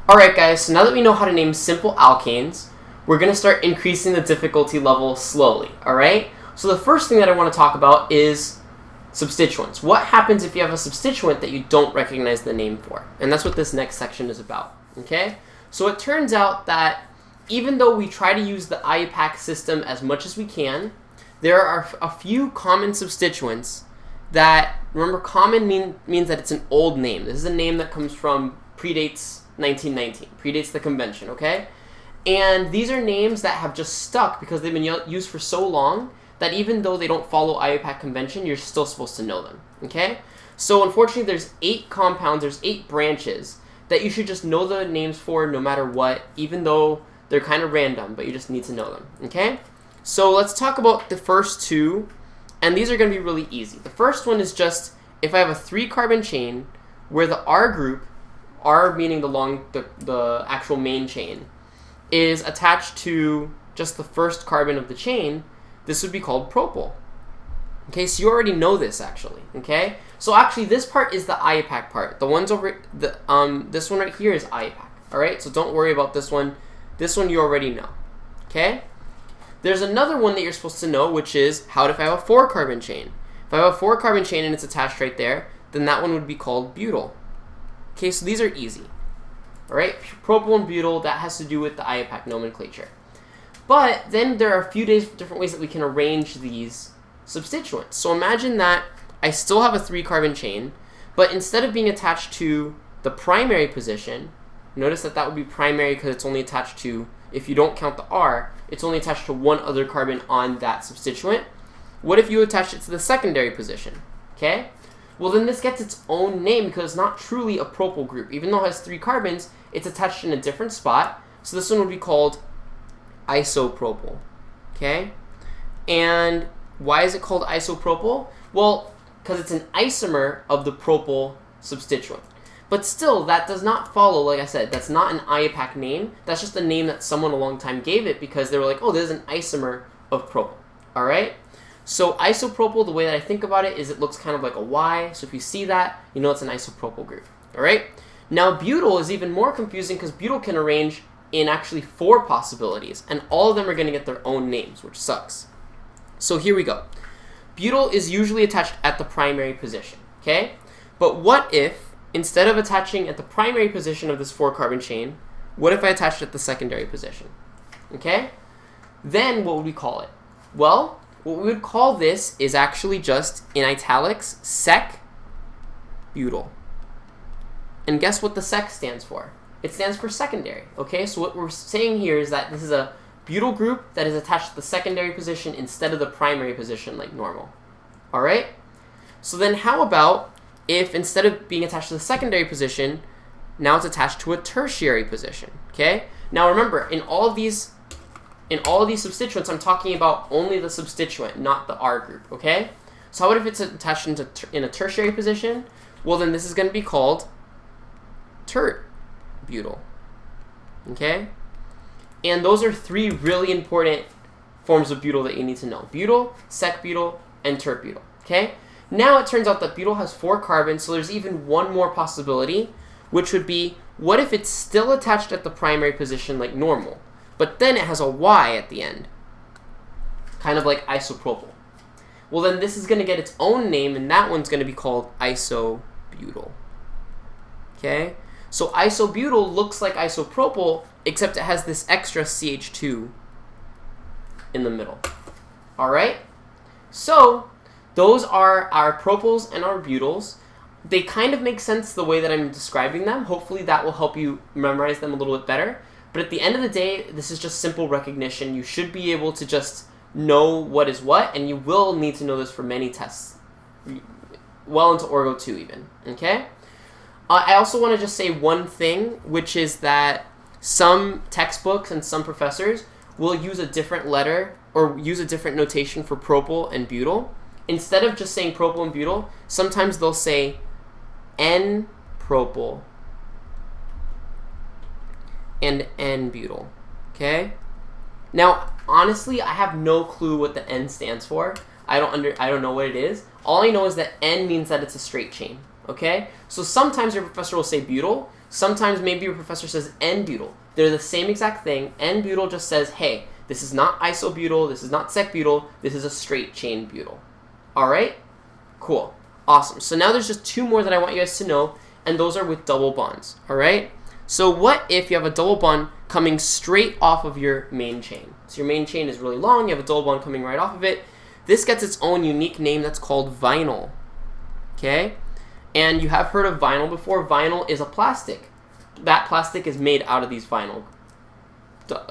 Alright guys, so now that we know how to name simple alkanes, we're going to start increasing the difficulty level slowly, alright? So the first thing that I want to talk about is substituents. What happens if you have a substituent that you don't recognize the name for? And that's what this next section is about, okay? So it turns out that even though we try to use the IUPAC system as much as we can, there are a few common substituents that, remember, common means that it's an old name. This is a name that predates 1919, predates the convention, okay? And these are names that have just stuck because they've been used for so long that even though they don't follow IUPAC convention, you're still supposed to know them, okay? So unfortunately, there's 8 compounds, there's 8 branches that you should just know the names for no matter what, even though they're kind of random, but you just need to know them, okay? So let's talk about the first 2, and these are going to be really easy. The first one is just if I have a 3-carbon chain where the R group, R meaning the actual main chain, is attached to just the first carbon of the chain, this would be called propyl. Okay, so you already know this actually, okay? So actually this part is the IUPAC part. The ones over, this one right here is IUPAC, all right? So don't worry about this one. This one you already know, okay? There's another one that you're supposed to know, which is how if I have a 4-carbon chain. If I have a 4-carbon chain and it's attached right there, then that one would be called butyl. Okay, so these are easy. All right, propyl and butyl, that has to do with the IUPAC nomenclature. But then there are a few different ways that we can arrange these substituents. So imagine that I still have a 3-carbon chain, but instead of being attached to the primary position, notice that that would be primary because it's only attached to, if you don't count the R, it's only attached to one other carbon on that substituent. What if you attach it to the secondary position? Okay? Well, then this gets its own name because it's not truly a propyl group. Even though it has 3 carbons, it's attached in a different spot. So this one would be called isopropyl. Okay? And why is it called isopropyl? Well, because it's an isomer of the propyl substituent. But still, that does not follow, like I said, that's not an IUPAC name. That's just a name that someone a long time gave it because they were like, oh, this is an isomer of propyl. All right? So isopropyl, the way that I think about it is it looks kind of like a Y. So if you see that, you know it's an isopropyl group. All right? Now butyl is even more confusing because butyl can arrange in actually 4 possibilities, and all of them are going to get their own names, which sucks. So here we go. Butyl is usually attached at the primary position, okay? But what if, instead of attaching at the primary position of this 4-carbon chain, what if I attached it at the secondary position? Okay? Then what would we call it? Well, what we would call this is actually just, in italics, sec-Butyl. And guess what the sec stands for? It stands for secondary, okay? So what we're saying here is that this is a butyl group that is attached to the secondary position instead of the primary position like normal. All right? So then how about if instead of being attached to the secondary position, now it's attached to a tertiary position, okay? Now remember, in all of these substituents, I'm talking about only the substituent, not the R group, okay? So what if it's attached in a tertiary position? Well, then this is going to be called tert-Butyl, okay? And those are 3 really important forms of butyl that you need to know. Butyl, sec-Butyl, and tert-Butyl, okay? Now it turns out that butyl has 4 carbons, so there's even one more possibility, which would be, what if it's still attached at the primary position like normal, but then it has a Y at the end, kind of like isopropyl? Well, then this is going to get its own name, and that one's going to be called isobutyl, okay? So isobutyl looks like isopropyl, except it has this extra CH2 in the middle. All right? So those are our propyls and our butyls. They kind of make sense the way that I'm describing them. Hopefully that will help you memorize them a little bit better. But at the end of the day, this is just simple recognition. You should be able to just know what is what, and you will need to know this for many tests, well into Orgo 2 even, okay? I also want to just say one thing, which is that some textbooks and some professors will use a different letter or use a different notation for propyl and butyl. Instead of just saying propyl and butyl, sometimes they'll say N-propyl and N-butyl, okay? Now, honestly, I have no clue what the N stands for. I don't know what it is. All I know is that N means that it's a straight chain, okay? So sometimes your professor will say butyl, Sometimes maybe your professor says N-butyl. They're the same exact thing. N-butyl just says, hey, this is not isobutyl, this is not sec-butyl, this is a straight chain butyl. All right? Cool. Awesome. So now there's just two more that I want you guys to know, and those are with double bonds. All right? So what if you have a double bond coming straight off of your main chain? So your main chain is really long, you have a double bond coming right off of it. This gets its own unique name that's called vinyl. Okay? And you have heard of vinyl before. Vinyl is a plastic. That plastic is made out of these vinyl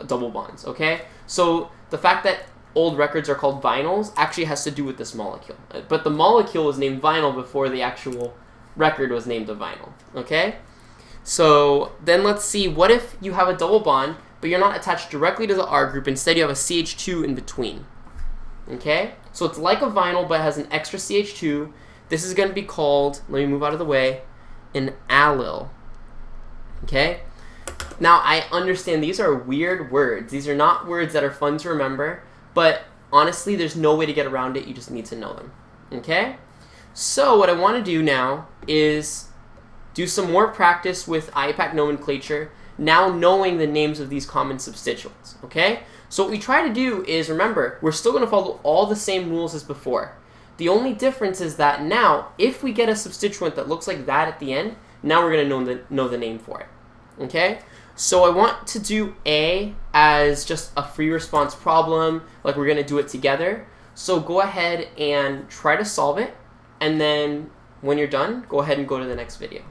double bonds, okay? So the fact that old records are called vinyls actually has to do with this molecule. But the molecule was named vinyl before the actual record was named a vinyl, okay? So then let's see, what if you have a double bond, but you're not attached directly to the R group, instead you have a CH2 in between, okay? So it's like a vinyl, but it has an extra CH2. This is going to be called, let me move out of the way, an allyl, okay? Now, I understand these are weird words. These are not words that are fun to remember, but honestly, there's no way to get around it. You just need to know them, okay? So what I want to do now is do some more practice with IUPAC nomenclature, now knowing the names of these common substituents, okay? So what we try to do is, remember, we're still going to follow all the same rules as before. The only difference is that now, if we get a substituent that looks like that at the end, now we're going to know the name for it, okay? So I want to do A as just a free response problem, like we're going to do it together. So go ahead and try to solve it, and then when you're done, go ahead and go to the next video.